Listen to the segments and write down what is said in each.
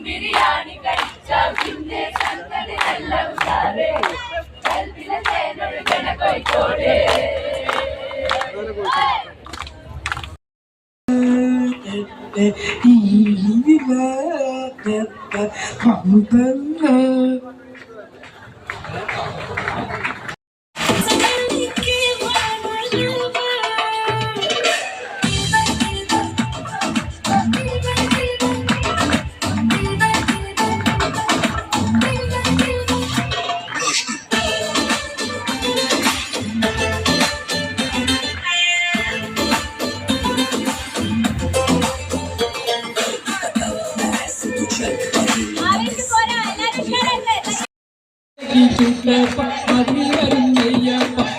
ബിരിയാണി കഴിച്ച പിന്നെ സംഗതിയെല്ലാം സാറേ കൽവിലെ തേനൊഴുകണ കോഴിക്കോട്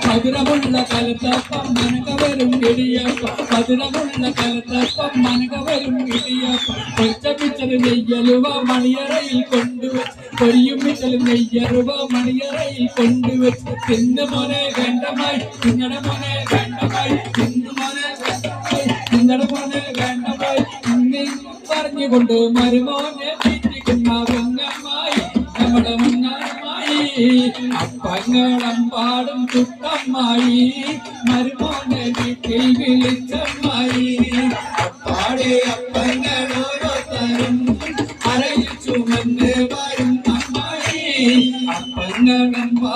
മധുരമുള്ള കലത്തപ്പം മനകവരും ഇടിയപ്പം മധുരമുള്ള കലത്തപ്പം മനകവരും ഇടിയപ്പം കൊച്ചമിച്ചത് നെയ്യലുവ മണിയറയിൽ കൊണ്ടുവച്ച് പൊരിയും മിച്ചൽ നെയ്യറുവ മണിയറയിൽ കൊണ്ടുവച്ച് തിന്നു മോനെ വേണ്ടമായി നിങ്ങളുടെ മോനെ വേണ്ടമായി തിന്നു മോനെ വേണ്ടമായി നിങ്ങളുടെ മോനെ വേണ്ടമായി ഇന്നും പറഞ്ഞുകൊണ്ട് മരുമോനെ പിറ്റിക്കുന്ന പൊങ്ങമായി നമ്മുടെ മുന്നാരമായി അപ്പങ്ങളമ്പാടും ചുട്ടമ്മായി മരുമോനെ വീട്ടിൽ വിളിച്ചമ്മായി അപ്പാടെ അപ്പങ്ങൾ ഓരോരുത്തരും അരയിൽ ചുമന്ന് വരും അമ്മായി അപ്പങ്ങളമ്പാടും